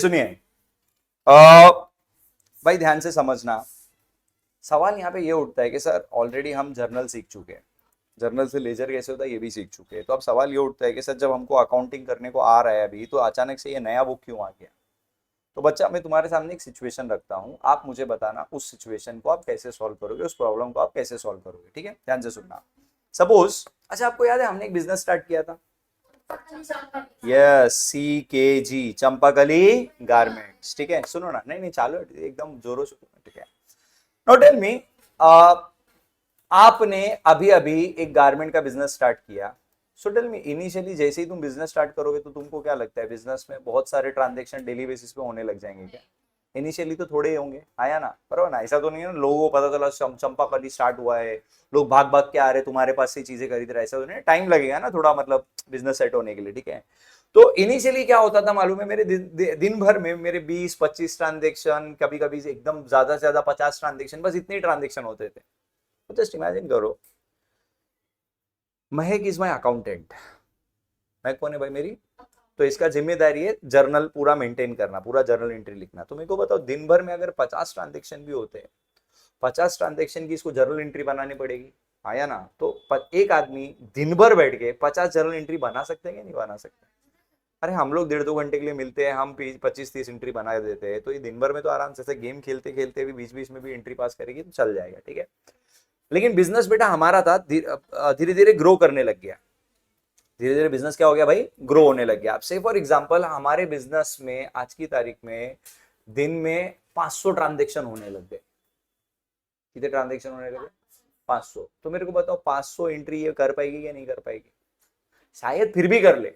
सुनिए भाई ध्यान से समझना। सवाल यहाँ पे ये उठता है कि सर ऑलरेडी हम जर्नल सीख चुके हैं, जर्नल से लेजर कैसे होता है ये भी सीख चुके हैं। तो अब सवाल ये उठता है कि सर जब हमको अकाउंटिंग करने को आ रहा है अभी, तो अचानक से ये नया बुक क्यों आ गया। तो बच्चा, मैं तुम्हारे सामने एक सिचुएशन रखता हूँ, आप मुझे बताना उस सिचुएशन को आप कैसे सॉल्व करोगे, उस प्रॉब्लम को आप कैसे सॉल्व करोगे। ठीक है, ध्यान से सुनना। सपोज, अच्छा आपको याद है हमने एक बिजनेस स्टार्ट किया था, यस, CKG, चंपाकली गारमेंट्स। ठीक है, सुनो ना, नहीं नहीं चालो एकदम जोरों से। ठीक है, नो टेल मी, आपने अभी अभी एक गारमेंट का बिजनेस स्टार्ट किया। सो टेल मी, इनिशियली जैसे ही तुम बिजनेस स्टार्ट करोगे तो तुमको क्या लगता है बिजनेस में बहुत सारे ट्रांजेक्शन डेली बेसिस पे होने लग जाएंगे क्या? इनिशियली तो थोड़े ही होंगे, आया ना, बराबर ना। ऐसा तो नहीं है ना लोगों को पता चला चंपाकली स्टार्ट हुआ है, लोग भाग भाग के आ रहे तुम्हारे पास से चीजें खरीद रहे, ऐसा तो नहीं, टाइम लगेगा ना थोड़ा, मतलब बिजनेस सेट होने के लिए। ठीक है, तो इनिशियली क्या होता था मालूम है, मेरे दिन भर में मेरे 20-25 ट्रांजेक्शन, कभी कभी एकदम ज्यादा से ज्यादा 50 ट्रांजेक्शन, बस इतने ट्रांजेक्शन होते थे। तो जस्ट इमेजिन करो, महक इज माई अकाउंटेंट। महक कौन है भाई? मेरी। तो इसका जिम्मेदारी है जर्नल पूरा मेंटेन करना, पूरा जर्नल एंट्री लिखना। तो मेरे को बताओ, दिन भर में अगर 50 ट्रांजेक्शन भी होते हैं, 50 ट्रांजेक्शन की इसको जर्नल एंट्री बनानी पड़ेगी, आया ना। तो एक आदमी दिन भर बैठ के 50 जर्नल एंट्री बना सकते हैं कि नहीं बना सकते? अरे हम लोग 1.5-2 घंटे के लिए मिलते हैं, हम 25-30 एंट्री बना देते हैं, तो ये दिन भर में तो आराम से गेम खेलते खेलते भी बीच बीच में भी एंट्री पास करेगी तो चल जाएगा। ठीक है, लेकिन बिजनेस बेटा हमारा था, धीरे धीरे ग्रो करने लग गया। धीरे धीरे बिजनेस क्या हो गया भाई? ग्रो होने लग गया। आप से फॉर एग्जांपल, हमारे बिजनेस में आज की तारीख में दिन में 500 ट्रांजेक्शन होने लग गए। कितने ट्रांजेक्शन होने लगे? 500। तो मेरे को बताओ 500 एंट्री ये कर पाएगी या नहीं कर पाएगी? शायद फिर भी कर ले।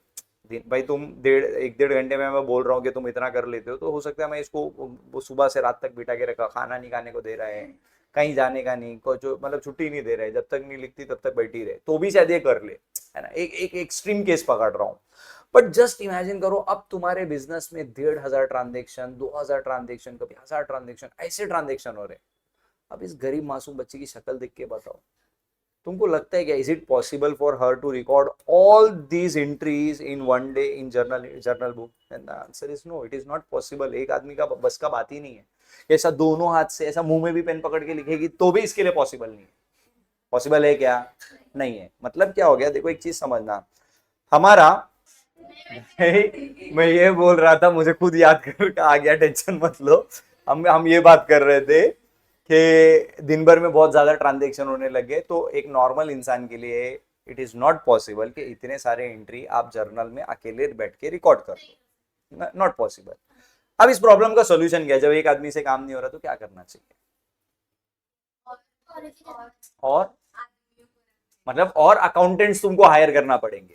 भाई तुम 1-1.5 घंटे में मैं बोल रहा हूँ कि तुम इतना कर लेते हो, तो हो सकता है मैं इसको सुबह से रात तक बिठा के रखा, खाना नहीं खाने को दे रहा है, कहीं जाने का नहीं, कोई जो मतलब छुट्टी नहीं दे रहा है, जब तक नहीं लिखती तब तक बैठी रहे, तो भी शायद ये कर ले, है ना। एक एक एक्सट्रीम केस पकड़ रहा हूँ। बट जस्ट इमेजिन करो, अब तुम्हारे बिजनेस में 1,500 ट्रांजेक्शन, 2,000 ट्रांजेक्शन, कभी 1,000 ट्रांजेक्शन, ऐसे ट्रांजेक्शन हो रहे। अब इस गरीब मासूम बच्चे की शक्ल देख के बताओ, तुमको लगता है क्या is it possible for her to record all these entries in one day in journal book? And the answer is no, it is not possible. एक आदमी का बस का बात ही नहीं है। ऐसा दोनों हाथ से ऐसा मुंह में भी पेन पकड़ के लिखेगी तो भी इसके लिए पॉसिबल नहीं है। पॉसिबल है क्या? नहीं है। मतलब क्या हो गया, देखो एक चीज समझना, हमारा मैं ये बोल रहा था, मुझे खुद याद कर आ गया, टेंशन मत लो। हम ये बात कर रहे थे कि दिन भर में बहुत ज्यादा ट्रांजेक्शन होने लगे, तो एक नॉर्मल इंसान के लिए इट इज नॉट पॉसिबल कि इतने सारे एंट्री आप जर्नल में अकेले बैठ के रिकॉर्ड कर लो, नॉट पॉसिबल। अब इस प्रॉब्लम का सोल्यूशन क्या है? जब एक आदमी से काम नहीं हो रहा तो क्या करना चाहिए? और मतलब और अकाउंटेंट्स तुमको हायर करना पड़ेंगे।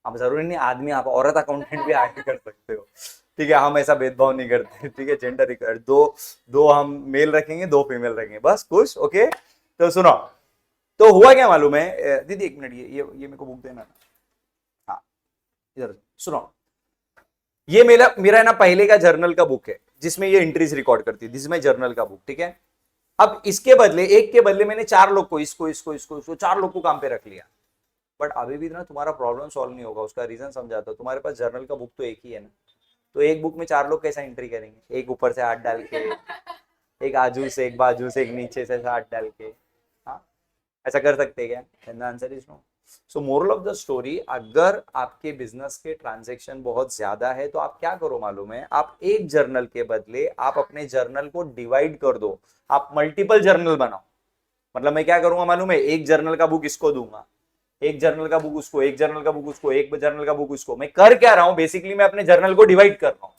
अब जरूरी नहीं आदमी, आप औरत अकाउंटेंट भी हायर कर सकते हो। ठीक है, हम ऐसा भेदभाव नहीं करते। ठीक है, जेंडर इक्वल, दो दो हम मेल रखेंगे, 2 फीमेल रखेंगे, बस खुश। ओके, तो सुनो, तो हुआ क्या मालूम है दीदी, एक मिनट, ये मेरे को बुक देना। हाँ, इधर सुनो, ये मेरा मेरा है ना पहले का जर्नल का बुक है जिसमें ये एंट्रीज रिकॉर्ड करती है, दिस इज माय जर्नल का बुक। ठीक है, अब इसके बदले, एक के बदले मैंने 4 लोग को, इसको 4 लोग को काम पे रख लिया। बट अभी भी ना तुम्हारा प्रॉब्लम सॉल्व नहीं होगा। उसका रीजन समझाता हूं। तुम्हारे पास जर्नल का बुक तो एक ही है ना, तो एक बुक में 4 लोग कैसा एंट्री करेंगे? एक ऊपर से हाथ डाल के, एक आजू से, एक बाजू से, एक नीचे से हाथ डाल के। हाँ, ऐसा कर सकते हैं क्या? Answer is no. So moral of the story, अगर आपके बिजनेस के ट्रांजेक्शन बहुत ज्यादा है तो आप क्या करो मालूम है, आप एक जर्नल के बदले आप अपने जर्नल को डिवाइड कर दो, आप मल्टीपल जर्नल बनाओ। मतलब मैं क्या करूंगा मालूम है, एक जर्नल का बुक इसको दूंगा, एक जर्नल का बुक उसको, एक जर्नल का बुक उसको, एक जर्नल का बुक उसको। मैं कर क्या रहा हूं बेसिकली, मैं अपने जर्नल को डिवाइड कर रहा हूं।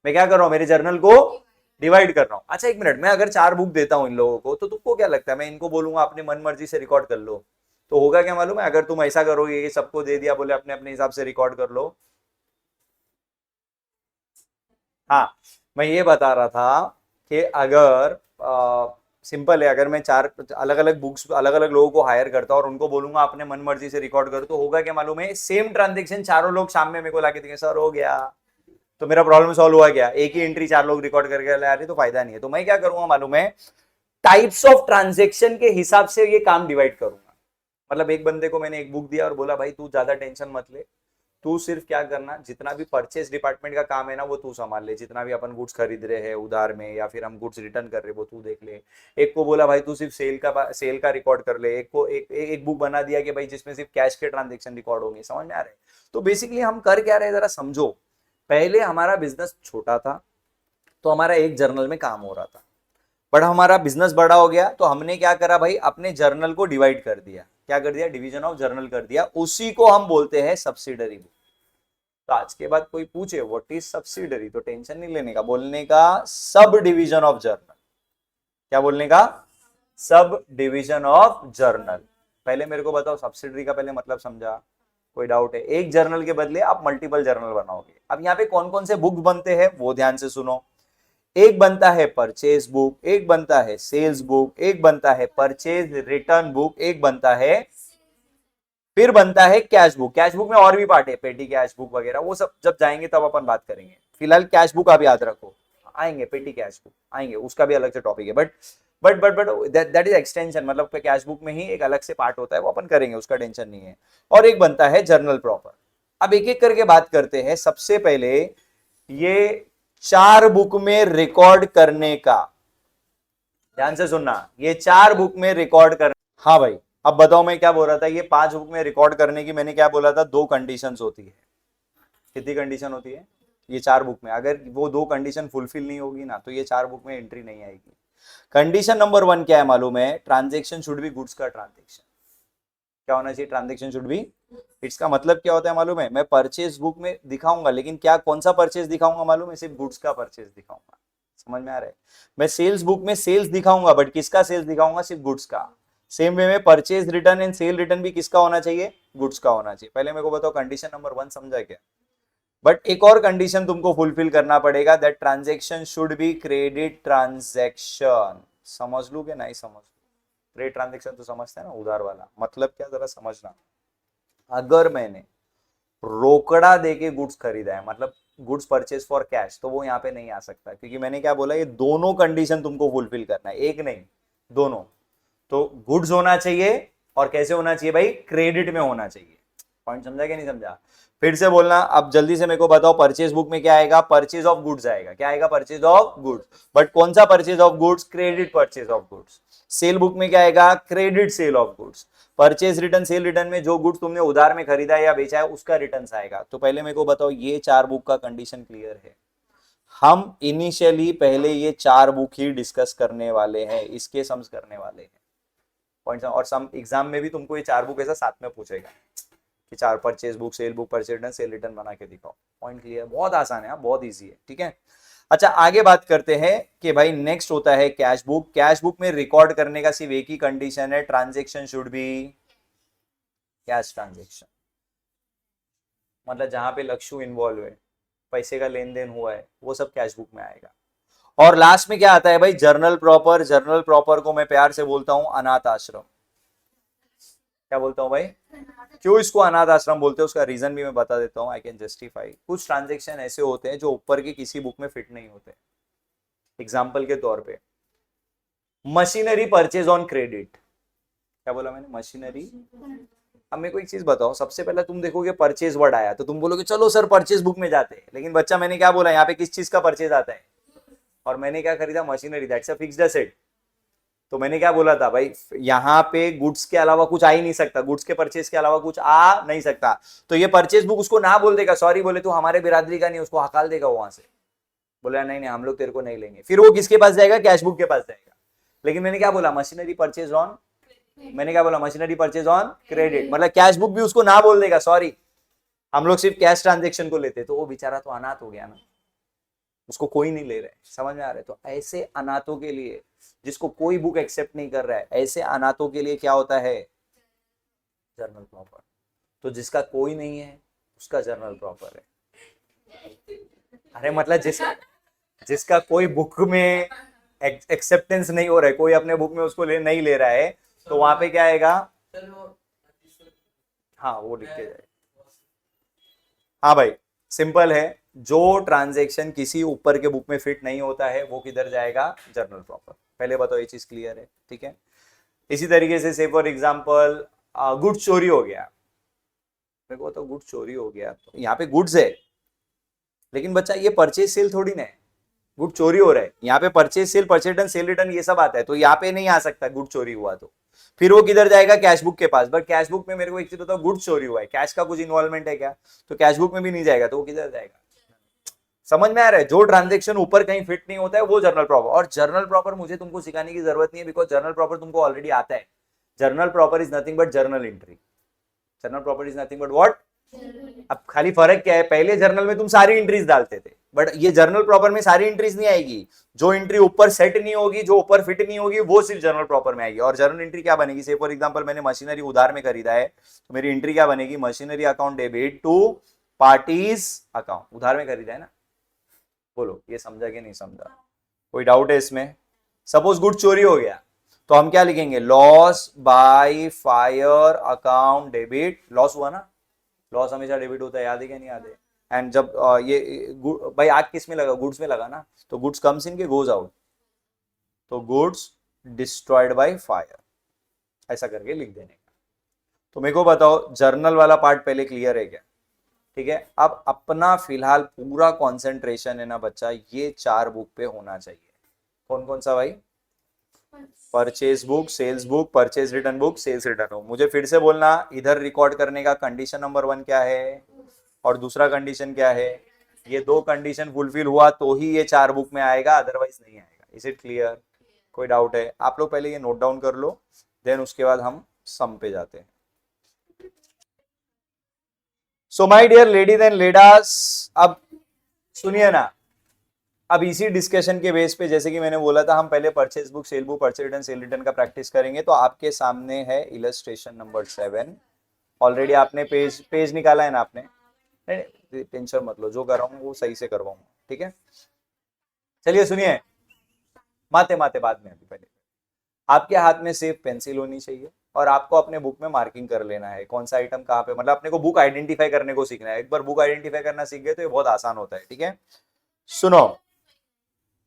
मैं क्या कर रहा हूं, मेरे जर्नल को डिवाइड कर रहा हूं। अच्छा एक मिनट, मैं अगर 4 बुक देता हूं इन लोगों को, तो तुमको क्या लगता है मैं इनको बोलूंगा अपने मन मर्जी से रिकॉर्ड कर लो, तो होगा क्या मालूम है? अगर तुम ऐसा करोगे कि सबको दे दिया, बोले अपने अपने हिसाब से रिकॉर्ड कर लो। हाँ, मैं ये बता रहा था कि अगर सिंपल है, अगर मैं 4 अलग अलग बुक्स, अलग अलग लोगों को हायर करता और उनको बोलूंगा अपने मन मर्जी से रिकॉर्ड करो, तो होगा क्या मालूम है? सेम ट्रांजेक्शन चारों लोग शाम में मेरे को लाके देंगे, सर हो गया, तो मेरा प्रॉब्लम सॉल्व हुआ क्या? एक ही एंट्री 4 लोग रिकॉर्ड करके ला रहे, तो फायदा नहीं है। तो मैं क्या करूंगा मालूम है, टाइप्स ऑफ ट्रांजेक्शन के हिसाब से ये काम डिवाइड करूंगा। मतलब एक बंदे को मैंने एक बुक दिया और बोला भाई तू ज्यादा टेंशन मत ले, तू सिर्फ क्या करना, जितना भी परचेज डिपार्टमेंट का काम है ना वो तू संभाल ले, जितना भी अपन गुड्स खरीद रहे हैं उधार में या फिर हम गुड्स रिटर्न कर रहे हैं वो तू देख ले। एक को बोला भाई तू सिर्फ सेल का रिकॉर्ड कर ले, एक को एक बुक बना दिया कि भाई जिसमें सिर्फ कैश के ट्रांजेक्शन रिकॉर्ड होंगे। समझ में आ रहा है? तो बेसिकली हम कर क्या रहे जरा समझो। पहले हमारा बिजनेस छोटा था तो हमारा एक जर्नल में काम हो रहा था, बट हमारा बिजनेस बड़ा हो गया तो हमने क्या करा भाई, अपने जर्नल को डिवाइड कर दिया। क्या कर दिया? डिवीजन ऑफ जर्नल कर दिया। उसी को हम बोलते हैं सब्सिडरी बुक। तो आज के बाद कोई पूछे व्हाट इज सब्सिडरी तो टेंशन नहीं लेने का, बोलने का सब डिवीजन ऑफ जर्नल। क्या बोलने का? Sub division of journal. पहले मेरे को बताओ सब्सिडरी का पहले मतलब समझा? कोई डाउट है? एक जर्नल के बदले आप मल्टीपल जर्नल बनाओगे। अब यहाँ पे कौन कौन से बुक बनते हैं वो ध्यान से सुनो। एक बनता है परचेज बुक, एक बनता है सेल्स बुक, एक बनता है परचेज रिटर्न बुक, एक बनता है, फिर बनता है कैश बुक। कैश बुक में और भी पार्ट है, पेटी कैश बुक वगैरह, वो सब जब जाएंगे तब अपन बात करेंगे। फिलहाल कैश बुक आप याद रखो, आएंगे पेटी कैश बुक आएंगे, उसका भी अलग से टॉपिक है। बट दैट इज एक्सटेंशन, मतलब कैश बुक में ही एक अलग से पार्ट होता है, वो अपन करेंगे, उसका टेंशन नहीं है। और एक बनता है जर्नल प्रॉपर। अब एक एक करके बात करते हैं। सबसे पहले ये 4 बुक में रिकॉर्ड करने का, ध्यान से सुनना, ये 4 बुक में रिकॉर्ड कर। हाँ भाई अब बताओ मैं क्या बोल रहा था, ये 5 बुक में रिकॉर्ड करने की मैंने क्या बोला था? 2 कंडीशंस होती है। कितनी कंडीशन होती है? ये 4 बुक में अगर वो 2 कंडीशन फुलफिल नहीं होगी ना तो ये 4 बुक में एंट्री नहीं आएगी। कंडीशन नंबर 1 क्या है मालूम है? ट्रांजेक्शन शुड बी गुड्स का ट्रांजेक्शन। क्या होना चाहिए? Transaction should be. इसका मतलब क्या होता है मालूम है? मैं परचेज बुक में दिखाऊंगा, लेकिन क्या कौन सा परचेज दिखाऊंगा मालूम है? सिर्फ गुड्स का परचेज दिखाऊंगा। समझ में आ रहा है? मैं सेल्स बुक में सेल्स दिखाऊंगा, बट किसका सेल्स दिखाऊंगा? सिर्फ गुड्स का। सेम वे में purchase return and cell return भी किसका होना चाहिए? गुड्स का होना चाहिए। पहले मेरे को बताओ कंडीशन नंबर 1 समझा क्या? बट एक और कंडीशन तुमको फुलफिल करना पड़ेगा, that transaction should be credit transaction. समझ लू कि नहीं समझ लू? क्रेडिट ट्रांजेक्शन तो समझते हैं ना, उधार वाला। मतलब क्या जरा समझना, अगर मैंने रोकड़ा देके गुड्स खरीदा है, मतलब गुड्स परचेज फॉर कैश, तो वो यहाँ पे नहीं आ सकता, क्योंकि मैंने क्या बोला, ये दोनों कंडीशन तुमको फुलफिल करना है, एक नहीं दोनों। तो गुड्स होना चाहिए, और कैसे होना चाहिए भाई? क्रेडिट में होना चाहिए। पॉइंट समझा कि नहीं समझा? फिर से बोलना, अब जल्दी से मेरे को बताओ, परचेज बुक में क्या आएगा? परचेज ऑफ गुड्स आएगा। क्या आएगा? Purchase of goods. बट कौन सा purchase of goods? Credit purchase of goods. Cell book में क्या आएगा? Credit sale of goods. Purchase return cell return में जो गुड्स तुमने उधार में खरीदा है या बेचा है उसका रिटर्न आएगा। तो पहले मेरे को बताओ, ये 4 बुक का कंडीशन क्लियर है? हम इनिशियली पहले ये 4 बुक ही डिस्कस करने वाले हैं, इसके सम्स करने वाले हैं। पॉइंट। और सम एग्जाम में भी तुमको ये 4 बुक ऐसा साथ में पूछेगा कि 4 purchase book, sale book, purchase return, cell return बना के दिखाओ। Point clear? बहुत आसान है, बहुत इजी है। ठीक है, अच्छा आगे बात करते हैं कि भाई नेक्स्ट होता है कैश बुक। कैश बुक में रिकॉर्ड करने का सिर्फ एक ही कंडीशन है, transaction should be cash transaction. मतलब जहां पे लक्ष्य इन्वॉल्व है, पैसे का लेन देन हुआ है, वो सब कैश बुक में आएगा। और लास्ट में क्या आता है भाई? Journal proper. जर्नल प्रॉपर को मैं प्यार से बोलता हूं अनाथ आश्रम। क्या बोलता हूं भाई? क्यों इसको अनाथ आश्रम बोलते हैं उसका रीजन भी मैं बता देता हूं, आई कैन जस्टिफाई। कुछ ट्रांजेक्शन ऐसे होते हैं जो ऊपर के किसी बुक में फिट नहीं होते। एग्जाम्पल के तौर पे मशीनरी परचेज ऑन क्रेडिट। क्या बोला मैंने? मशीनरी। अब मेरे को एक चीज बताओ, सबसे पहले तुम देखोगे परचेज वर्ड आया तो तुम बोलोगे चलो सर परचेज बुक में जाते हैं, लेकिन बच्चा मैंने क्या बोला, यहाँ पे किस चीज का परचेज आता है? और मैंने क्या खरीदा? Machinery, that's a fixed asset. तो मैंने क्या बोला था भाई, यहाँ पे गुड्स के अलावा कुछ आ ही नहीं सकता, गुड्स के परचेज के अलावा कुछ आ नहीं सकता। तो ये परचेज बुक उसको ना बोल देगा, सॉरी बोले तो हमारे बिरादरी का नहीं, उसको हकाल देगा वहां से, बोला नहीं नहीं हम लोग तेरे को नहीं लेंगे। फिर वो किसके पास जाएगा? कैश बुक के पास जाएगा। लेकिन मैंने क्या बोला? मशीनरी परचेज ऑन, मैंने क्या बोला? Machinery purchase on credit. मतलब कैश बुक भी उसको ना बोल देगा, सॉरी हम लोग सिर्फ कैश ट्रांजेक्शन को लेते। तो वो बेचारा तो अनाथ हो गया ना, उसको कोई नहीं ले रहा है। समझ में आ रहा है? तो ऐसे अनाथों के लिए, जिसको कोई बुक एक्सेप्ट नहीं कर रहा है, ऐसे अनाथों के लिए क्या होता है? Journal proper. तो जिसका कोई नहीं है उसका जर्नल प्रॉपर है। अरे मतलब जिसका कोई बुक में एक्सेप्टेंस नहीं हो रहा है, कोई अपने बुक में उसको नहीं ले रहा है, तो वहां पे क्या आएगा? हाँ वो लिख के जाए। हाँ भाई सिंपल है, जो ट्रांजेक्शन किसी ऊपर के बुक में फिट नहीं होता है वो किधर जाएगा? Journal proper. पहले बताओ ये चीज क्लियर है? ठीक है, इसी तरीके से फॉर एग्जांपल गुड्स चोरी हो गया, मेरे को तो गुड्स चोरी हो गया, तो यहाँ पे गुड्स है, लेकिन बच्चा ये परचेज सेल थोड़ी ना है, गुड चोरी हो रहा है। यहाँ पे परचेज सेल रिटर्न ये सब आता है, तो यहाँ पे नहीं आ सकता गुड चोरी हुआ तो। फिर वो किधर जाएगा, कैश बुक के पास। बट कैश बुक में मेरे को एक चीज बताओ, गुड चोरी हुआ है, कैश का कुछ इन्वॉल्वमेंट है क्या, तो कैश बुक में भी नहीं जाएगा, तो वो किधर जाएगा। समझ में आ रहा है, जो ट्रांजेक्शन ऊपर कहीं फिट नहीं होता है वो जर्नल प्रॉपर। और जर्नल प्रॉपर मुझे तुमको सिखाने की जरूरत नहीं है, बिकॉज जर्नल प्रॉपर तुमको ऑलरेडी आता है। Journal proper is nothing but journal entry. Journal proper is nothing but what. अब खाली फर्क क्या है, पहले जर्नल में तुम सारी एंट्रीज डालते थे, बट ये जर्नल प्रॉपर में सारी एंट्रीज नहीं आएगी। जो एंट्री ऊपर सेट नहीं होगी, जो ऊपर फिट नहीं होगी, वो सिर्फ जर्नल प्रॉपर में आएगी। और जर्नल एंट्री क्या बनेगी, से फॉर एग्जांपल मैंने मशीनरी उधार में खरीदा है, तो मेरी एंट्री क्या बनेगी, machinery account debit to parties account. उधार में खरीदा है ना, बोलो ये समझा कि नहीं समझा, कोई डाउट है इसमें। सपोज गुड चोरी हो गया, तो हम क्या लिखेंगे, loss by fire account debit. Loss हुआ ना, लॉस हमेशा डेबिट होता है, याद है क्या नहीं याद है। एंड जब भाई आग किस में लगा, गुड्स में लगा ना, तो गुड्स कम्स इन के गोज आउट, तो गुड्स डिस्ट्रॉयड बाय फायर, ऐसा करके लिख देने का। तो मेरे को बताओ जर्नल वाला पार्ट पहले क्लियर है क्या, ठीक है। अब अपना फिलहाल पूरा कंसंट्रेशन है ना बच्चा, ये 4 बुक पे होना चाहिए। कौन कौन सा भाई, purchase book, sales book, purchase return book, sales return book. मुझे फिर से बोलना, इधर रिकॉर्ड करने का कंडीशन नंबर 1 क्या है और दूसरा कंडीशन क्या है। ये 2 कंडीशन फुलफिल हुआ तो ही ये 4 बुक में आएगा, अदरवाइज नहीं आएगा। इज इट क्लियर, कोई डाउट है। आप लोग पहले ये नोट डाउन कर लो, देन उसके बाद हम सम पे जाते हैं। So my dear ladies and lads, अब सुनिए ना, अब इसी डिस्कशन के बेस पे, जैसे कि मैंने बोला था, हम पहले purchase book, sale book, purchase return, cell return का प्रैक्टिस करेंगे। तो आपके सामने है इलस्ट्रेशन नंबर 7। ऑलरेडी आपने पेज निकाला है ना आपने, नहीं टेंशन मत लो, जो कर रहा हूँ वो सही से करवाऊंगा, ठीक है। चलिए सुनिए, माते माते बाद में, अभी पहले आपके हाथ में सिर्फ पेंसिल होनी चाहिए और आपको अपने बुक में मार्किंग कर लेना है कौन सा आइटम कहाँ पे, मतलब अपने को बुक आइडेंटिफाई करने को सीखना है। एक बार बुक आइडेंटिफाई करना सीख गए तो ये बहुत आसान होता है, ठीक है। सुनो,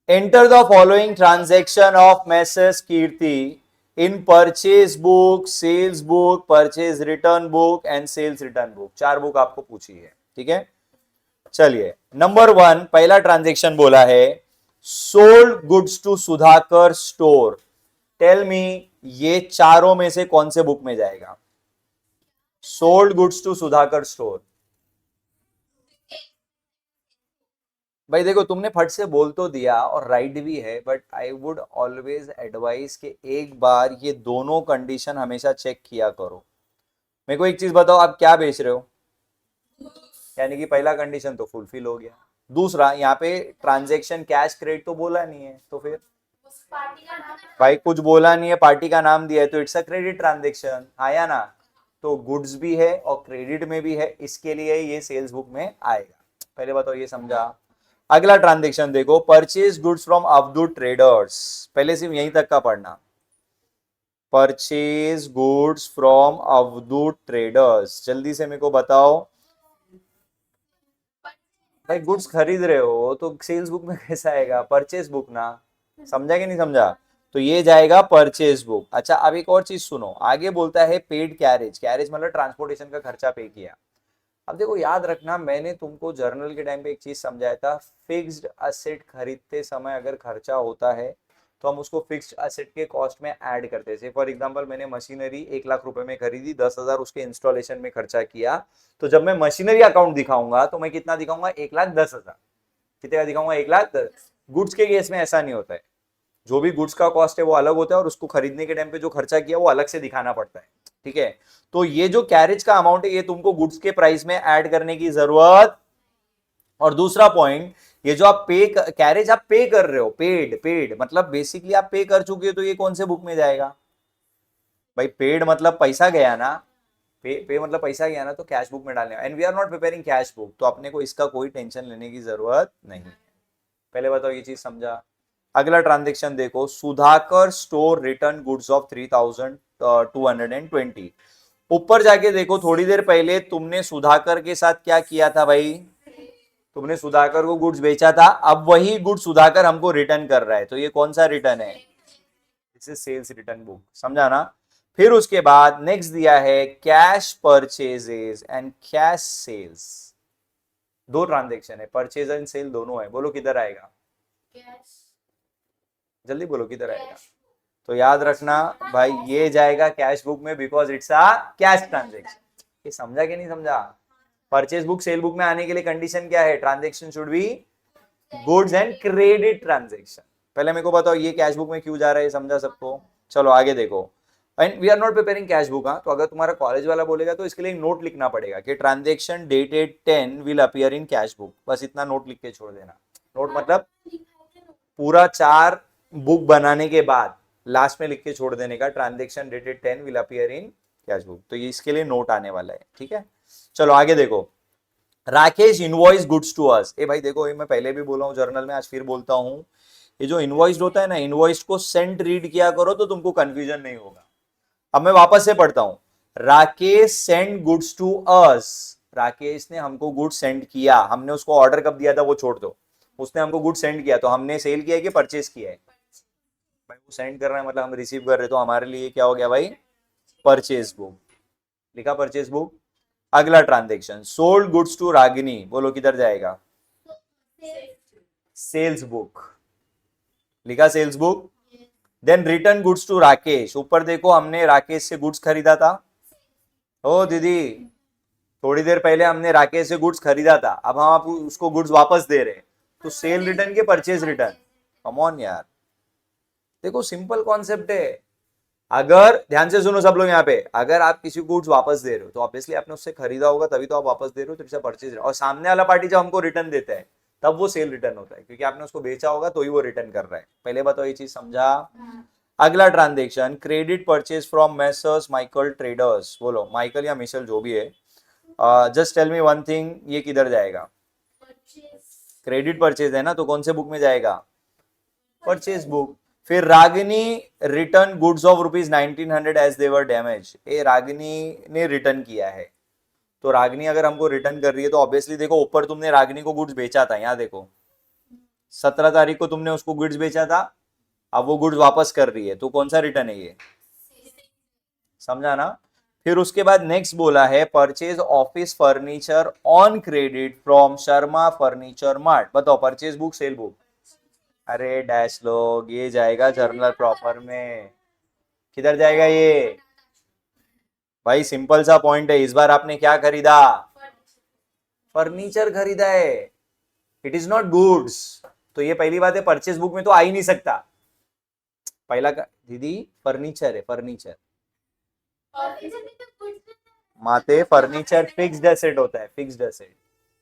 enter the following transaction of Messrs Kirti in purchase book, sales book, purchase return book and sales return book। 4 book आपको पूछी है, ठीक है। चलिए नंबर 1 पहला ट्रांजेक्शन बोला है, sold goods to Sudhakar store. Tell me, ये चारों में से कौन से बुक में जाएगा, sold goods to Sudhakar store. भाई देखो, तुमने फट से बोल तो दिया और राइट भी है, but I would always advice कि एक बार ये दोनों कंडीशन हमेशा चेक किया करो। मेरे को एक चीज बताओ, आप क्या बेच रहे हो, यानी कि पहला कंडीशन तो फुलफिल हो गया। दूसरा, यहाँ पे ट्रांजेक्शन कैश क्रेडिट तो बोला नहीं है, तो फिर भाई कुछ बोला नहीं है, पार्टी का नाम दिया है, तो इट्स अ क्रेडिट ट्रांजेक्शन, आया ना। तो गुड्स भी है और क्रेडिट में भी है, इसके लिए ये सेल्स बुक में आएगा। पहले बताओ ये समझा। अगला ट्रांजेक्शन देखो, purchase goods from Avadhoot traders. पहले सिर्फ यहीं तक का पढ़ना, purchase goods from Avadhoot traders. जल्दी से मेरे को बताओ भाई, गुड्स खरीद रहे हो तो सेल्स बुक में कैसा आएगा, परचेज बुक ना, समझा कि नहीं समझा। तो ये जाएगा परचेज बुक। अच्छा अब एक और चीज सुनो, आगे बोलता है पेड कैरेज। कैरेज मतलब ट्रांसपोर्टेशन का खर्चा पे किया। अब देखो याद रखना, मैंने तुमको जर्नल के टाइम पे एक चीज समझाया था, फिक्स्ड असेट खरीदते समय अगर खर्चा होता है तो हम उसको फिक्स्ड असेट के कॉस्ट में ऐड करते हैं। फॉर एग्जांपल मैंने मशीनरी 1 लाख रुपए में खरीदी, 10,000 उसके इंस्टॉलेशन में खर्चा किया, तो जब मैं मशीनरी अकाउंट दिखाऊंगा तो मैं कितना दिखाऊंगा, 1,10,000। कितने का दिखाऊंगा, 1,10,000। गुड्स के केस में ऐसा नहीं होता है, जो भी गुड्स का कॉस्ट है वो अलग होता है और उसको खरीदने के टाइम पे जो खर्चा किया वो अलग से दिखाना पड़ता है, ठीक है। तो ये जो कैरेज का अमाउंट है ये तुमको गुड्स के प्राइस में ऐड करने की जरूरत। और दूसरा पॉइंट, ये जो आप पे कैरेज आप पे कर रहे हो, पेड पेड मतलब बेसिकली आप पे कर चुके हो, तो ये कौन से बुक में जाएगा भाई, पेड मतलब पैसा गया ना, पे मतलब पैसा गया ना, तो कैश बुक में डालने। And we are not preparing cash book, तो अपने को इसका कोई टेंशन लेने की जरूरत नहीं। पहले बताओ ये चीज समझा। अगला ट्रांजेक्शन देखो, Sudhakar store return goods of 3,220। ऊपर जाके देखो, थोड़ी देर पहले तुमने सुधाकर के साथ क्या किया था भाई, तुमने सुधाकर को गुड्स बेचा था, अब वही गुड्स सुधाकर हमको रिटर्न कर रहा है, तो ये कौन सा रिटर्न है, this is sales return book, समझा ना। फिर उसके बाद नेक्स्ट दिया है cash purchases and cash sales. दो ट्रांजेक्शन है, परचेज एंड सेल दोनों है। बोलो किधर आएगा, जल्दी बोलो किधर आएगा। तो याद रखना भाई ये जाएगा कैश बुक में, because it's a cash transaction. ये समझा कि नहीं समझा? परचेज बुक सेल बुक में आने के लिए कंडीशन क्या है? Transaction should be goods and credit transaction. पहले मेरे को बताओ ये कैश बुक में क्यों जा रहा है, समझा सबको? चलो आगे देखो। And we are not preparing cash book. हाँ, तो अगर तुम्हारा कॉलेज वाला बोलेगा तो इसके लिए नोट लिखना पड़ेगा कि transaction dated 10 will appear in cash book. बस इतना नोट लिख के छोड़ देना। नोट मतलब पूरा 4 बुक बनाने के बाद लास्ट में लिख के छोड़ देने का, transaction dated 10 will appear in cash book. तो ये इसके लिए नोट आने वाला है, ठीक है। चलो आगे देखो। Rakesh invoice goods to us. ए भाई देखो, ये मैं पहले भी बोला हूँ जर्नल में, आज फिर बोलता हूँ, ये जो इनवॉइस होता है ना, इनवॉइस को सेंट रीड किया करो तो तुमको कंफ्यूजन नहीं होगा। अब मैं वापस से पढ़ता हूं। Rakesh send goods to us. Rakesh ने हमको गुड्स सेंड किया। हमने उसको ऑर्डर कब दिया था वो छोड़ दो, उसने हमको गुड्स सेंड किया। तो हमने सेल किया है कि परचेज किया है? भाई वो सेंड कर रहा है मतलब हम रिसीव कर रहे, तो हमारे लिए क्या हो गया भाई? Purchase book. लिखा परचेज बुक। अगला transaction sold goods to Ragini. बोलो किधर जाएगा? Sales book. लिखा sales book. Then return goods to Rakesh. ऊपर देखो, हमने राकेश से गुड्स खरीदा था। ओ दीदी, थोड़ी देर पहले हमने राकेश से गुड्स खरीदा था, अब हम आप उसको गुड्स वापस दे रहे हैं, तो सेल रिटर्न के परचेज रिटर्न? कम ऑन यार, देखो सिंपल कॉन्सेप्ट है। अगर ध्यान से सुनो सब लोग यहाँ पे, अगर आप किसी गुड्स वापस दे रहे हो तो ऑब्वियसली आपने उससे खरीदा होगा तभी तो आप वापस दे रहे हो, तो इसका परचेज। और सामने वाला पार्टी जब हमको रिटर्न देता है तब वो सेल रिटर्न होता है, क्योंकि आपने उसको बेचा होगा तो ही वो रिटर्न कर रहा है। पहले बताओ ये चीज समझा? अगला transaction credit purchase from messrs Michael traders. बोलो माइकल या मिशेल जो भी है, just tell me one thing, ये किधर जाएगा? क्रेडिट परचेज है ना, तो कौन से बुक में जाएगा? Purchase book. फिर Ragini return goods of ₹1900 as they were damage. ए रागिनी ने रिटर्न किया है, तो रागिनी अगर हमको रिटर्न कर रही है तो ऑब्वियसली देखो ऊपर तुमने रागिनी को गुड्स बेचा था, यहाँ देखो 17 तारीख को तुमने उसको गुड्स बेचा था, अब वो गुड्स वापस कर रही है, तो कौन सा रिटर्न है ये? समझा ना? फिर उसके बाद नेक्स्ट बोला है purchase office furniture on credit from Sharma furniture mart. बताओ परचेज बुक सेल बुक? अरे डैश लोग, ये जाएगा जर्नल प्रॉपर में। किधर जाएगा ये? भाई सिंपल सा पॉइंट है, इस बार आपने क्या खरीदा? फर्नीचर खरीदा है, इट इज नॉट गुड्स। तो ये पहली बात है, परचेज बुक में तो आ ही नहीं सकता। पहला दीदी फर्नीचर है, फर्नीचर माते फर्नीचर फिक्स्ड एसेट होता है, फिक्स्ड एसेट।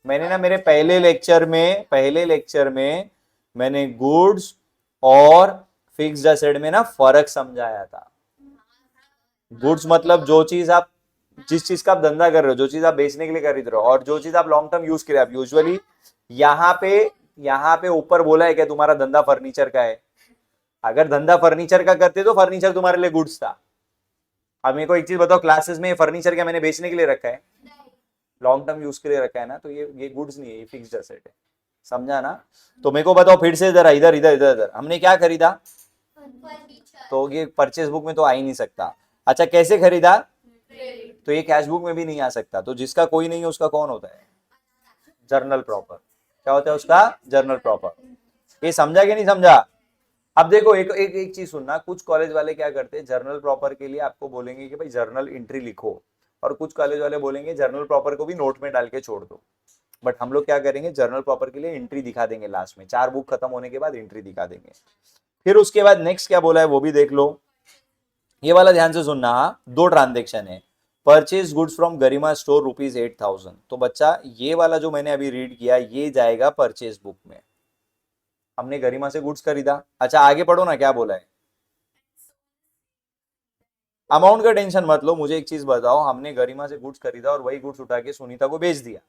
मैंने ना मेरे पहले लेक्चर में मैंने गुड्स और फिक्स्ड एसेट में ना फर्क समझाया था। गुड्स मतलब जो चीज आप, जिस चीज का आप धंधा कर रहे हो, जो चीज आप बेचने के लिए खरीद रहे हो, और जो चीज आप लॉन्ग टर्म यूज कर रहे हो। आप यूजुअली यहाँ पे ऊपर बोला है कि तुम्हारा धंधा फर्नीचर का है। अगर धंधा फर्नीचर का करते तो फर्नीचर तुम्हारे लिए गुड्स था। अब मेरे को एक चीज बताओ, क्लासेस में फर्नीचर क्या मैंने बेचने के लिए रखा है? लॉन्ग टर्म यूज के लिए रखा है ना, तो ये गुड्स नहीं है, ये फिक्स्ड एसेट है। समझा ना? तो मेरे को बताओ फिर से जरा, इधर इधर इधर इधर हमने क्या खरीदा? तो ये परचेज बुक में तो आ ही नहीं सकता। अच्छा कैसे खरीदा? तो ये कैश बुक में भी नहीं आ सकता। तो जिसका कोई नहीं है उसका कौन होता है? Journal proper. क्या होता है उसका? Journal proper. ये समझा कि नहीं समझा? अब देखो एक एक एक चीज सुनना, कुछ कॉलेज वाले क्या करते हैं, जर्नल प्रॉपर के लिए आपको बोलेंगे कि भाई जर्नल एंट्री लिखो, और कुछ कॉलेज वाले बोलेंगे जर्नल प्रॉपर को भी नोट में डाल के छोड़ दो। बट हम लोग क्या करेंगे, जर्नल प्रॉपर के लिए एंट्री दिखा देंगे लास्ट में, 4 बुक खत्म होने के बाद एंट्री दिखा देंगे। फिर उसके बाद नेक्स्ट क्या बोला है वो भी देख लो, ये वाला ध्यान से सुनना। 2 ट्रांजेक्शन है, purchase goods from Garima store ₹8,000। तो बच्चा ये वाला जो मैंने अभी रीड किया ये जाएगा परचेज बुक में, हमने गरिमा से गुड्स खरीदा। अच्छा आगे पढ़ो ना क्या बोला है। अमाउंट का टेंशन मत लो, मुझे एक चीज बताओ, हमने गरिमा से गुड्स खरीदा और वही गुड्स उठा के सुनीता को बेच दिया,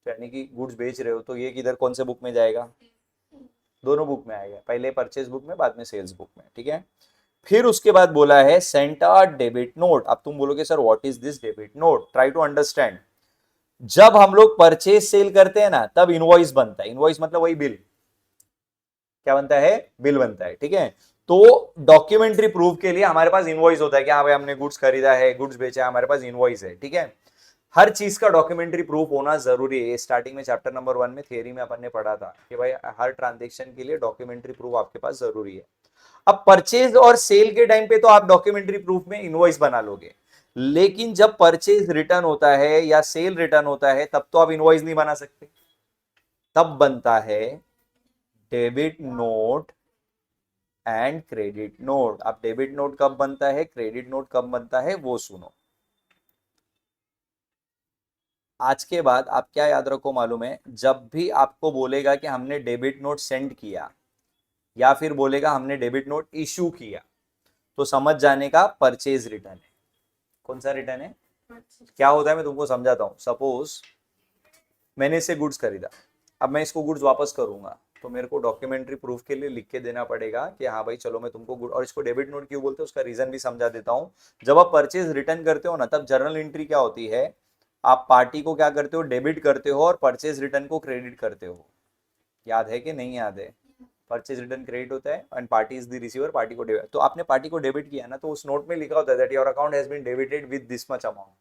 यानी कि गुड्स बेच रहे हो, तो ये किधर कौन से बुक में जाएगा? दोनों बुक में आएगा, पहले परचेज बुक में बाद में सेल्स बुक में, ठीक है। फिर उसके बाद बोला है सेंटा डेबिट नोट। अब तुम बोलोगे sir what is this debit note, try to understand. जब हम लोग परचेज सेल करते हैं ना तब इनवॉइस बनता है, इनवॉइस मतलब वही बिल, क्या बनता है, बिल बनता है, ठीक है। तो डॉक्यूमेंट्री प्रूफ के लिए हमारे पास इनवॉइस होता है कि हाँ भाई हमने गुड्स खरीदा है, गुड्स बेचा है, हमारे पास इनवॉइस है, ठीक है। हर चीज का डॉक्यूमेंट्री प्रूफ होना जरूरी है। स्टार्टिंग में चैप्टर नंबर 1 में थियरी में अपन ने पढ़ा था कि भाई हर ट्रांजेक्शन के लिए डॉक्यूमेंट्री प्रूफ आपके पास जरूरी है। अब परचेज और सेल के टाइम पे तो आप डॉक्यूमेंट्री प्रूफ में इनवॉइस बना लोगे, लेकिन जब परचेज रिटर्न होता है या सेल रिटर्न होता है तब तो आप इनवॉइस नहीं बना सकते। तब बनता है debit note and credit note. अब डेबिट नोट कब बनता है, क्रेडिट नोट कब बनता है, वो सुनो। आज के बाद आप क्या याद रखो मालूम है, जब भी आपको बोलेगा कि हमने डेबिट नोट सेंड किया या फिर बोलेगा हमने डेबिट नोट इशू किया, तो समझ जाने का परचेज रिटर्न है। कौन सा रिटर्न है, क्या होता है मैं तुमको समझाता हूं। सपोज मैंने इससे गुड्स खरीदा, अब मैं इसको गुड्स वापस करूंगा, तो मेरे को डॉक्यूमेंट्री प्रूफ के लिए लिख के देना पड़ेगा कि हाँ भाई चलो मैं तुमको गुड, और इसको डेबिट नोट क्यों बोलते हैं उसका रीजन भी समझा देता हूँ। जब आप परचेज रिटर्न करते हो ना, तब जर्नल एंट्री क्या होती है, आप पार्टी को क्या करते हो, डेबिट करते हो, और परचेज रिटर्न को क्रेडिट करते हो। याद है कि नहीं याद है, परचेज रिटर्न क्रेडिट होता है and party is the receiver, party को डेबिट। तो आपने पार्टी को डेबिट किया ना, तो उस नोट में लिखा होता है that your account has been debited with this much amount.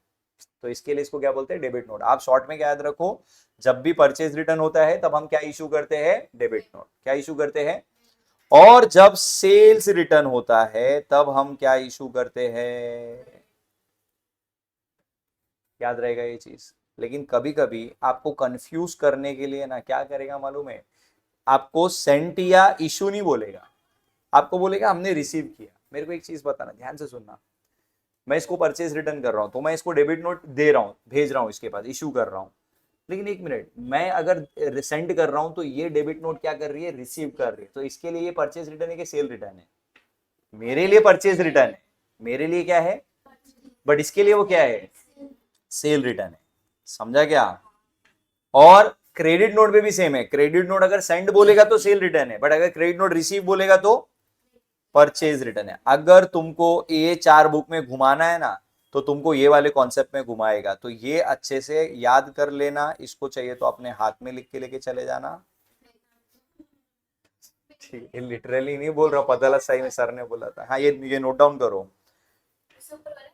तो इसके लिए इसको क्या बोलते हैं, डेबिट नोट। आप शॉर्ट में क्या याद रखो, जब भी परचेज रिटर्न होता है तब हम क्या इशू करते हैं, डेबिट नोट। क्या इशू करते हैं, और जब सेल्स रिटर्न होता है तब हम क्या इशू करते हैं। याद रहेगा ये चीज। लेकिन कभी कभी आपको कंफ्यूज करने के लिए ना क्या करेगा मालूम है, आपको सेंट या इशू नहीं बोलेगा, आपको बोलेगा हमने रिसीव किया। मेरे को एक चीज बताना, ध्यान से सुनना, मैं इसको परचेज रिटर्न कर रहा हूं तो मैं इसको डेबिट नोट दे रहा हूं, भेज रहा हूं इसके पास, इशू कर रहा हूं। लेकिन एक मिनट, मैं अगर सेंड कर रहा हूं तो ये डेबिट नोट क्या कर रही है, रिसीव कर रही है। तो इसके लिए ये परचेज रिटर्न है कि सेल रिटर्न है, मेरे लिए परचेज रिटर्न है, मेरे लिए क्या है, बट इसके लिए वो क्या है, सेल रिटर्न है। समझा क्या। और क्रेडिट नोट पे भी सेम है, क्रेडिट नोट अगर सेंड बोलेगा तो सेल रिटर्न है, बट अगर क्रेडिट नोट रिसीव बोलेगा तो परचेज रिटर्न है। अगर तुमको ये 4 बुक में घुमाना है ना, तो तुमको ये वाले कॉन्सेप्ट में घुमाएगा। तो ये अच्छे से याद कर लेना, इसको चाहिए तो अपने हाथ में लिख के लेके चले जाना। ठीक है, लिटरली नहीं बोल रहा, पता सही में सर ने बोला था। हाँ ये नोट डाउन करो,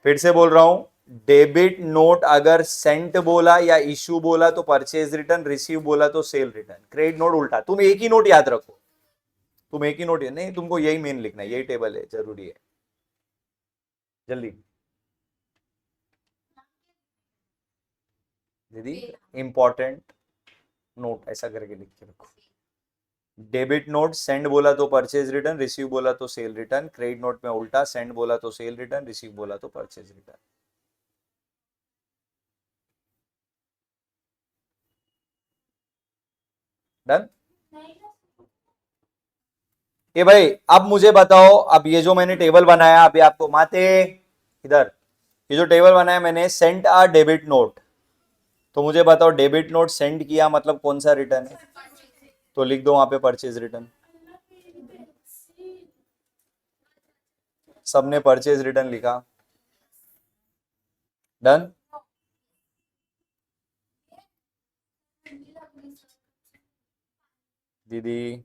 फिर से बोल रहा हूं। डेबिट नोट अगर सेंट बोला या इशू बोला तो परचेज रिटर्न, रिसीव बोला तो सेल रिटर्न। क्रेडिट नोट उल्टा। तुम एक ही नोट याद रखो, तुम एक ही नोट, नहीं तुमको यही मेन लिखना है, यही टेबल है, जरूरी है। जल्दी दीदी, इंपॉर्टेंट नोट ऐसा करके लिख के रखो। डेबिट नोट सेंड बोला तो परचेज रिटर्न, रिसीव बोला तो सेल रिटर्न। क्रेडिट नोट में उल्टा, सेंड बोला तो सेल रिटर्न, रिसीव बोला तो परचेज रिटर्न। डन। ये भाई अब मुझे बताओ, अब ये जो मैंने टेबल बनाया अभी आपको, माते इधर, ये जो टेबल बनाया मैंने, सेंट आ डेबिट नोट, तो मुझे बताओ डेबिट नोट सेंड किया मतलब कौन सा रिटर्न है, तो लिख दो वहां पे परचेज रिटर्न। सबने परचेज रिटर्न लिखा, डन। दीदी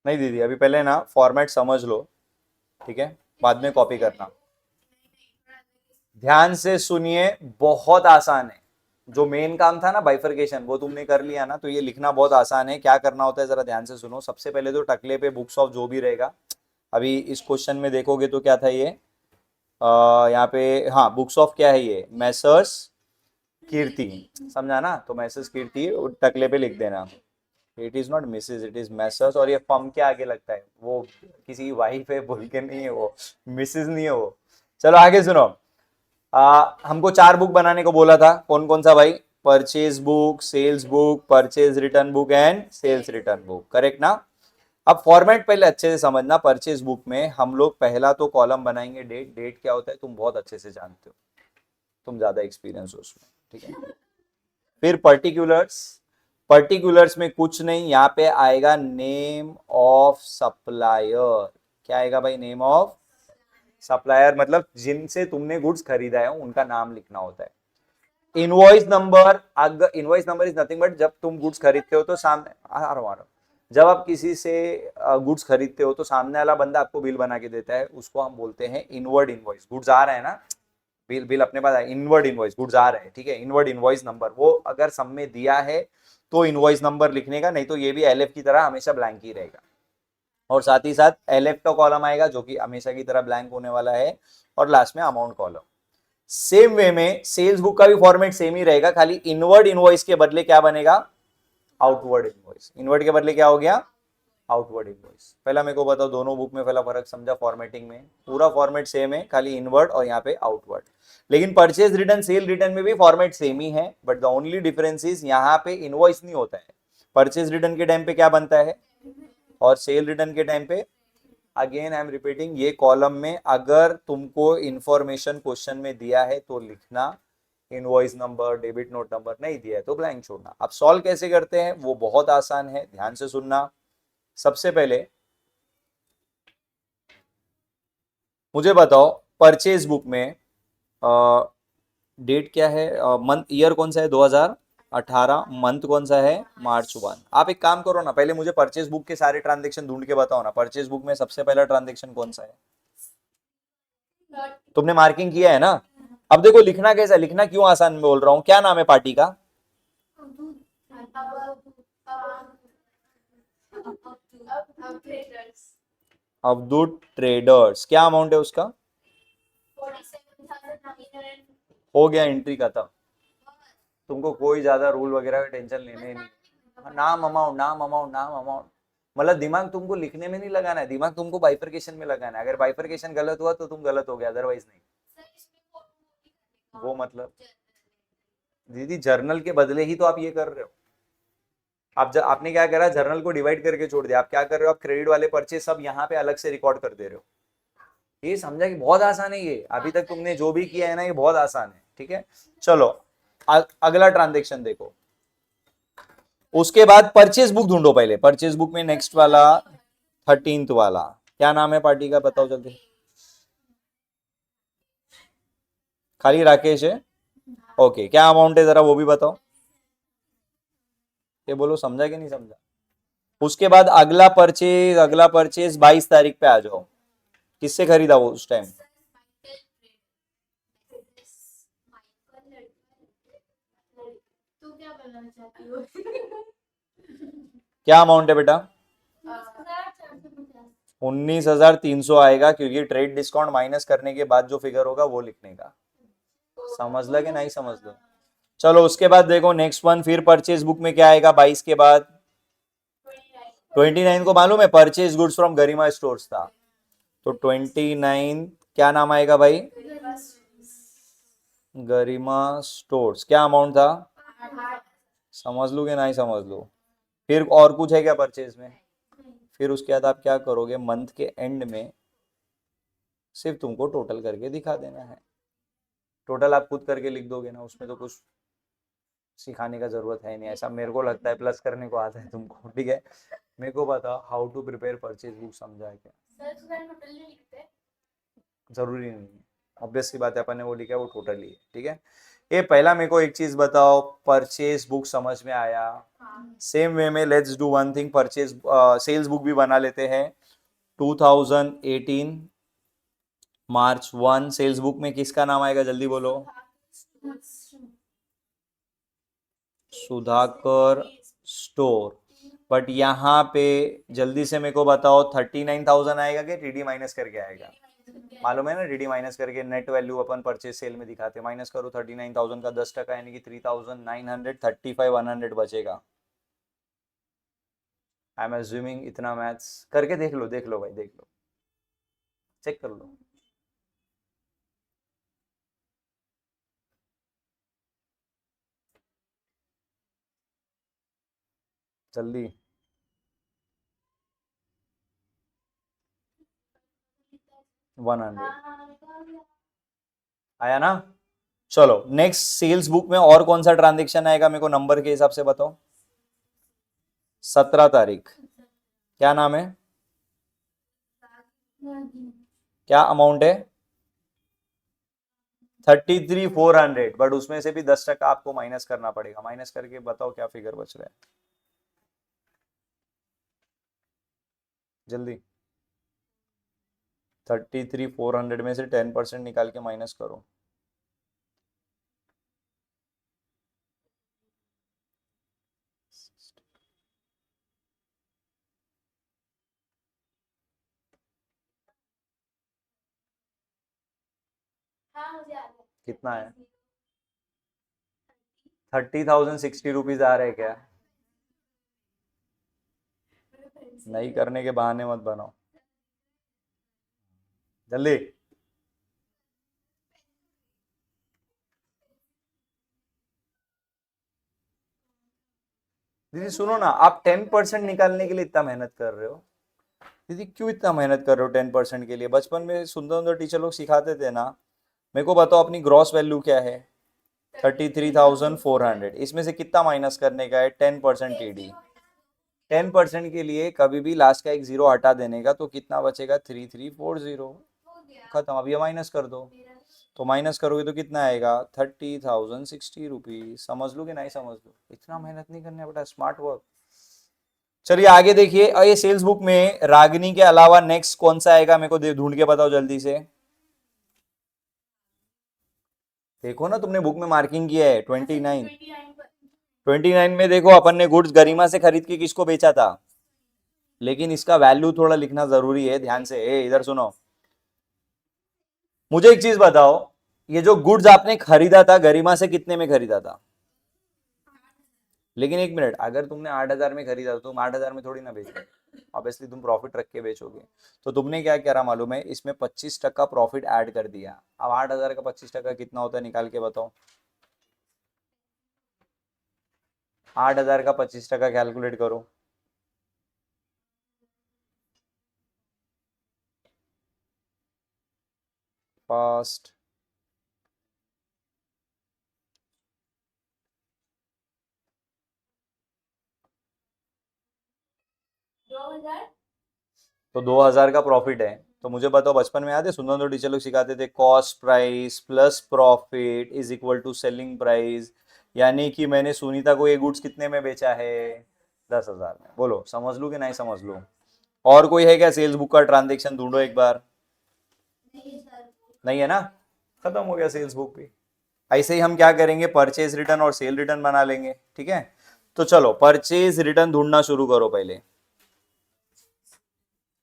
नहीं दीदी, अभी पहले ना फॉर्मेट समझ लो, ठीक है, बाद में कॉपी करना। ध्यान से सुनिए, बहुत आसान है। जो मेन काम था ना बाइफरकेशन, वो तुमने कर लिया ना, तो ये लिखना बहुत आसान है। क्या करना होता है जरा ध्यान से सुनो। सबसे पहले तो टकले पे बुक्स ऑफ जो भी रहेगा, अभी इस क्वेश्चन में देखोगे तो क्या था ये, यहाँ पे, हाँ बुक्स ऑफ क्या है ये, मैसर्स कीर्ति, समझा ना। तो मैसर्स कीर्ति टकले पे लिख देना। It is not Mrs, it is messrs, और ये फर्म के आगे लगता है, वो किसी वाइफ है बोल के नहीं है, वो मिसेज नहीं है वो। चलो आगे सुनो। हमको 4 बुक बनाने को बोला था, कौन कौन सा भाई, purchase book, sales book, purchase return book and sales return book, correct ना। अब फॉर्मेट पहले अच्छे से समझना। परचेज बुक में हम लोग पहला तो कॉलम बनाएंगे डेट। डेट क्या होता है तुम बहुत अच्छे से जानते हो, तुम ज्यादा एक्सपीरियंस हो उसमें, ठीक है। फिर पर्टिकुलर्स, पर्टिकुलर्स में कुछ नहीं, यहाँ पे आएगा नेम ऑफ सप्लायर। क्या आएगा भाई, नेम ऑफ सप्लायर मतलब जिनसे तुमने गुड्स खरीदा है उनका नाम लिखना होता है। इनवॉइस नंबर, अगर invoice number is nothing but जब तुम गुड्स खरीदते हो तो सामने आ रहा हूं, जब आप किसी से गुड्स खरीदते हो तो सामने वाला बंदा आपको बिल बना के देता है, उसको हम बोलते हैं इनवर्ड इनवॉइस। गुड्स आ रहे हैं ना, बिल बिल अपने पास है, इनवर्ड इनवॉइस, गुड्स आ रहे हैं, ठीक है, इनवर्ड इनवॉइस नंबर वो अगर सब में दिया है तो इनवॉइस नंबर लिखने का, नहीं तो ये भी एलएफ की तरह हमेशा ब्लैंक ही रहेगा। और साथ ही साथ एलएफ का कॉलम आएगा जो कि हमेशा की तरह ब्लैंक होने वाला है, और लास्ट में अमाउंट कॉलम। सेम वे में सेल्स बुक का भी फॉर्मेट सेम ही रहेगा, खाली इनवर्ड इनवॉइस के बदले क्या बनेगा, आउटवर्ड इनवॉइस। इनवर्ड के बदले क्या हो गया, आउटवर्ड इनवॉइस। पहला मेरे को बताओ, दोनों बुक में पहला फर्क समझा फॉर्मेटिंग में? पूरा फॉर्मेट सेम है, खाली इनवर्ड और यहाँ पे आउटवर्ड। लेकिन परचेज रिटर्न, सेल रिटर्न में भी फॉर्मेट सेम ही है, but the only difference is यहाँ पे इनवॉइस नहीं होता है। परचेज रिटर्न के टाइम पे क्या बनता है और सेल रिटर्न के टाइम पे, अगेन आई एम रिपीटिंग, ये कॉलम में अगर तुमको इंफॉर्मेशन क्वेश्चन में दिया है तो लिखना, invoice number, debit note number, नहीं दिया है तो ब्लैंक छोड़ना। अब सॉल्व कैसे करते हैं वो बहुत आसान है, ध्यान से सुनना। सबसे पहले मुझे बताओ परचेज बुक में डेट क्या है, मंथ, ईयर कौन सा है, 2018, मंथ कौन सा है, मार्च 1। आप एक काम करो ना, पहले मुझे परचेज बुक के सारे ट्रांजेक्शन ढूंढ के बताओ ना, परचेज बुक में सबसे पहला ट्रांजेक्शन कौन सा है? तुमने मार्किंग किया है ना? अब देखो लिखना कैसा, लिखना क्यों आसान बोल रहा हूं, क्या नाम है पार्टी का? अवधूत ट्रेडर्स। क्या अमाउंट है उसका? हो गया, एंट्री का था। तुमको कोई ज्यादा रूल वगैरह का टेंशन लेने नहीं, नाम अमाउंट, नाम अमाउंट, नाम अमाउंट, मतलब दिमाग तुमको लिखने में नहीं लगाना है, दिमाग तुमको बाइफरकेशन में लगाना है। अगर बाइफरकेशन गलत हुआ तो तुम गलत हो गया, अदरवाइज नहीं। वो मतलब दीदी जर्नल के बदले ही तो आप ये कर रहे हो। आपने क्या करा, जर्नल को डिवाइड करके छोड़ दिया। आप क्या कर रहे हो, आप क्रेडिट वाले परचेज सब यहाँ पे अलग से रिकॉर्ड कर दे रहे हो। ये समझा कि बहुत आसान है ये, अभी तक तुमने जो भी किया है ना ये बहुत आसान है, ठीक है। चलो अगला ट्रांजेक्शन देखो, उसके बाद परचेज बुक ढूंढो। पहले परचेज बुक में नेक्स्ट वाला 13th वाला, क्या नाम है पार्टी का, बताओ जल्दी। खाली राकेश है, ओके। क्या अमाउंट है जरा वो भी बताओ, ये बोलो समझा कि नहीं समझा। उसके बाद अगला परचेज 22 तारीख पे आ जाओ। किससे खरीदा वो उस टाइम? क्या अमाउंट है बेटा? 19,300 आएगा, क्योंकि ट्रेड डिस्काउंट माइनस करने के बाद जो फिगर होगा वो लिखने का। समझ लो कि नहीं समझ लो? चलो उसके बाद देखो नेक्स्ट वन, फिर परचेज बुक में क्या आएगा 22 के बाद? 29 को मालूम है, purchase goods from Garima stores था, तो 29 क्या नाम आएगा भाई? गरिमा स्टोर्स। क्या अमाउंट था? समझ लो कि नहीं समझ लो? फिर और कुछ है क्या परचेज में? फिर उसके बाद आप क्या करोगे, मंथ के एंड में सिर्फ तुमको टोटल करके दिखा देना है। टोटल आप खुद करके लिख दोगे ना, उसमें तो कुछ सिखाने का जरूरत है नहीं, ऐसा मेरे को लगता है, प्लस करने को आता है तुमको, ठीक है। मेरे को बताओ how to prepare purchase book, समझा है क्या? जरूरी नहीं है, ऑब्वियस सी बात है, अपन ने वो लिखा है वो टोटल ही है, ठीक है। ये पहला मेरे को एक चीज बताओ, परचेज बुक समझ में आया? सेम वे में let's do one thing, purchase sales book भी बना लेते हैं। 2018 मार्च 1 सेल्स बुक में किसका नाम आएगा, जल्दी बोलो। सुधाकर स्टोर। बट यहाँ पे जल्दी से मेरे को बताओ 39,000 आएगा कि टीडी माइनस करके आएगा? मालूम है ना, टीडी माइनस करके नेट वैल्यू अपन परचेज सेल में दिखाते, माइनस करो 39,000 का 10% यानी कि 3,935 बचेगा। आई एम अज्यूमिंग इतना मैथ्स करके देख लो, देख लो भाई, देख लो, चेक कर लो। जल्दी 100 आया ना? चलो नेक्स्ट सेल्स बुक में और कौन सा ट्रांजेक्शन आएगा, मेरे को नंबर के हिसाब से बताओ। 17 तारीख, क्या नाम है? क्या अमाउंट है? 33,400, बट उसमें से भी 10% आपको माइनस करना पड़ेगा। माइनस करके बताओ क्या फिगर बच रहा है जल्दी। 33,400 में से 10% निकाल के माइनस करो। कितना है? 30,060 रुपीज आ रहे हैं क्या? नहीं करने के बहाने मत बनाओ जल्दी। दीदी सुनो ना, आप 10% निकालने के लिए इतना मेहनत कर रहे हो। दीदी क्यों इतना मेहनत कर रहे हो 10% के लिए? बचपन में सुंदर सुंदर टीचर लोग सिखाते थे ना। मेरे को बताओ अपनी ग्रॉस वैल्यू क्या है? 33,400। इसमें से कितना माइनस करने का है? 10% टीडी। 10% के लिए कभी भी लास्ट का एक जीरो हटा देने का, तो कितना बचेगा? 3340। खत्म। अब ये माइनस कर दो, तो माइनस करोगे तो कितना आएगा? 30,060 रुपीज। समझ लो कि नहीं समझ लो? इतना मेहनत नहीं करना बेटा, स्मार्ट वर्क। चलिए आगे देखिए। ये सेल्स बुक में रागिनी के अलावा नेक्स्ट कौन सा आएगा? मेरे को ढूंढ के बताओ जल्दी से। देखो ना, तुमने बुक में मार्किंग किया है 29। 29 में देखो, अपन ने गुड्स गरिमा से खरीद के किसको बेचा था? लेकिन इसका वैल्यू थोड़ा लिखना जरूरी है, ध्यान से। इधर सुनो, मुझे एक चीज बताओ, ये जो गुड्स आपने खरीदा था गरिमा से, कितने में खरीदा था? लेकिन एक मिनट, अगर तुमने 8,000 में खरीदा तो तुम 8,000 में थोड़ी ना बेचोगे। ऑब्वियसली तुम प्रॉफिट रख के बेचोगे। तो तुमने क्या करा मालूम है? इसमें 25% प्रॉफिट ऐड कर दिया। अब 8,000 का 25% कितना होता है, निकाल के बताओ। 8,000 का 25% कैलकुलेट करो। फास्ट। तो 2,000 का प्रॉफिट है। तो मुझे बताओ, बचपन में याद है सुंदर सुंदर टीचर लोग सिखाते थे, cost price plus profit is equal to selling price. यानी कि मैंने सुनीता को ये गुड्स कितने में बेचा है? 10,000 में। बोलो समझ लूं कि नहीं समझ लूं? और कोई है क्या सेल्स बुक का ट्रांजेक्शन? ढूंढो एक बार। नहीं है ना? खत्म हो गया सेल्स बुक भी। ऐसे ही हम क्या करेंगे, परचेज रिटर्न और सेल रिटर्न बना लेंगे। ठीक है, तो चलो परचेज रिटर्न ढूंढना शुरू करो। पहले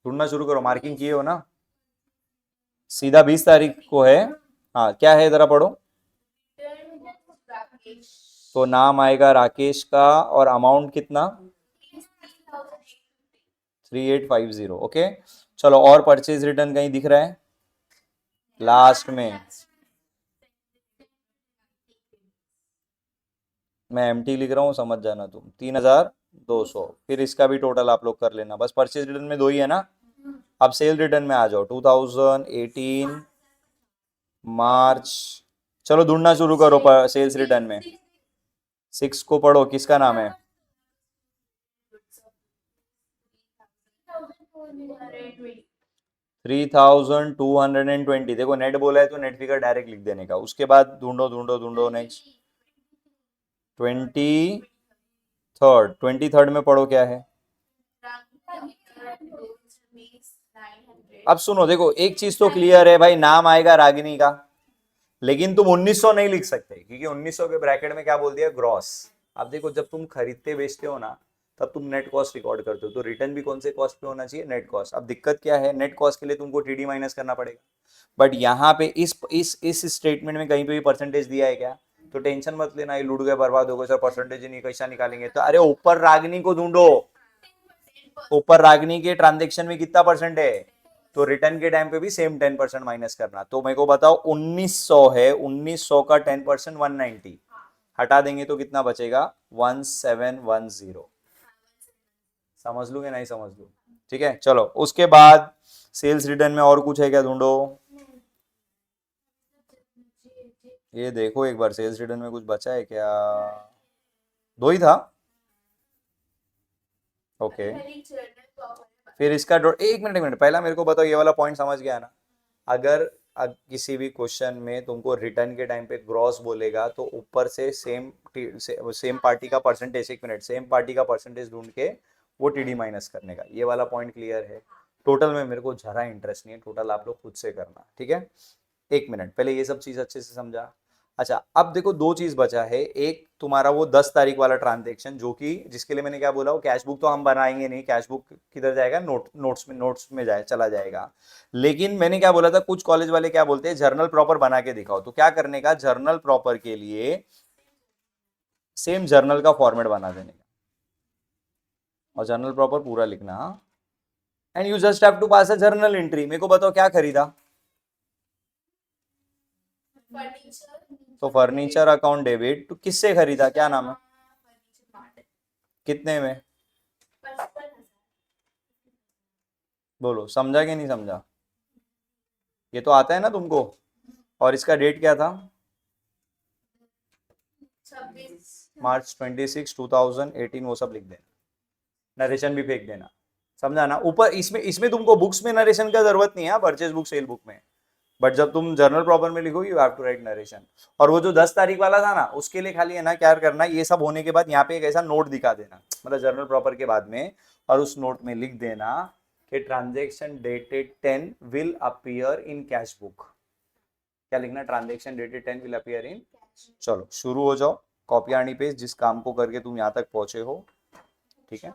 ढूंढना शुरू करो। मार्किंग किए हो ना? सीधा 20 तारीख को है। हाँ, क्या है जरा पढ़ो। तो नाम आएगा राकेश का, और अमाउंट कितना? 3850। ओके, चलो। और परचेज रिटर्न कहीं दिख रहा है लास्ट में? मैं एमटी लिख रहा हूँ, समझ जाना तुम। 3,200। फिर इसका भी टोटल आप लोग कर लेना। बस परचेज रिटर्न में दो ही है ना? अब सेल रिटर्न में आ जाओ। 2018 मार्च। चलो ढूंढना शुरू करो सेल्स रिटर्न में। 6 को पढ़ो, किसका नाम है? 3,220। देखो नेट बोला है तो नेट फिगर डायरेक्ट लिख देने का। उसके बाद ढूंढो ढूंढो ढूंढो नेक्स्ट। 23rd में पढ़ो क्या है? अब सुनो, देखो एक चीज तो क्लियर है भाई, नाम आएगा रागिनी का। लेकिन तुम 1900 नहीं लिख सकते, क्योंकि 1900 के ब्रैकेट में क्या बोल दिया? ग्रॉस। अब देखो, जब तुम खरीदते बेचते हो ना, तब तुम नेट कॉस्ट रिकॉर्ड करते हो, तो रिटर्न भी कौन से कॉस्ट पे होना चाहिए? Net cost. अब दिक्कत क्या है, नेट कॉस्ट के लिए तुमको टीडी माइनस करना पड़ेगा। बट यहाँ पे इस स्टेटमेंट में कहीं पे भी परसेंटेज दिया है क्या? तो टेंशन मत लेना, ये लूट गए बर्बाद हो गए सर, परसेंटेज ही नहीं, कैसा निकालेंगे? तो अरे ऊपर रागनी को ढूंढो। ऊपर रागनी के ट्रांजेक्शन में कितना परसेंट है? तो रिटर्न के टाइम पे भी सेम 10% माइनस करना। तो मेरे को बताओ, 1900 है, 1900 का 10% 190 हटा देंगे तो कितना बचेगा? 1710। समझ लूँ कि नहीं समझ लूँ? ठीक है, चलो। उसके बाद सेल्स रिटर्न में और कुछ है क्या? ढूंढो। ये देखो एक बार, सेल्स रिटर्न में कुछ बचा है क्या? दो ही था। ओके, फिर इसका एक मिनट, पहला मेरे को बताओ, ये वाला पॉइंट समझ गया ना? अगर किसी भी क्वेश्चन में तुमको रिटर्न के टाइम पे ग्रॉस बोलेगा तो ऊपर से सेम पार्टी का परसेंटेज, एक मिनट, सेम पार्टी का परसेंटेज ढूंढ के वो टीडी माइनस करने का। ये वाला पॉइंट क्लियर है? टोटल में मेरे को जरा इंटरेस्ट नहीं है, टोटल आप लोग खुद से करना, ठीक है? एक मिनट, पहले ये सब चीज अच्छे से समझा। अच्छा, अब देखो दो चीज बचा है। एक तुम्हारा वो 10 तारीख वाला ट्रांजेक्शन, जो कि जिसके लिए मैंने क्या बोला, वो कैश बुक तो हम बनाएंगे नहीं, कैश बुक किधर जाएगा, नोट्स में जाए चला जाएगा। लेकिन मैंने क्या बोला था, कुछ कॉलेज वाले क्या बोलते हैं, जर्नल प्रॉपर बना के दिखाओ। तो क्या करने का, जर्नल प्रॉपर के लिए सेम जर्नल का फॉर्मेट बना देने का और जर्नल प्रॉपर पूरा लिखना। And you just have to pass a journal entry. मेरे को बताओ क्या खरीदा? तो फर्नीचर अकाउंट डेबिट, तो किससे खरीदा, क्या नाम है? कितने में? बोलो, समझा कि नहीं समझा? ये तो आता है ना तुमको। और इसका डेट क्या था? मार्च 26, 2018। वो सब लिख देना, नरेशन भी फेंक देना, समझा ना? ऊपर इसमें इसमें तुमको बुक्स में नरेशन का जरूरत नहीं है, परचेज बुक, सेल बुक में। बट जब तुम जर्नल प्रॉपर में लिखोगे, you have to write narration. और वो जो 10 तारीख वाला था ना, उसके लिए खाली है ना क्या करना, ये सब होने के बाद यहाँ पे एक ऐसा नोट दिखा देना, मतलब जर्नल प्रॉपर के बाद में, और उस नोट में लिख देना कि transaction dated 10 will appear in cash book. क्या लिखना? Transaction dated 10 will appear in. चलो शुरू हो जाओ, कॉपी आनी पेज, जिस काम को करके तुम यहाँ तक पहुंचे हो, ठीक है?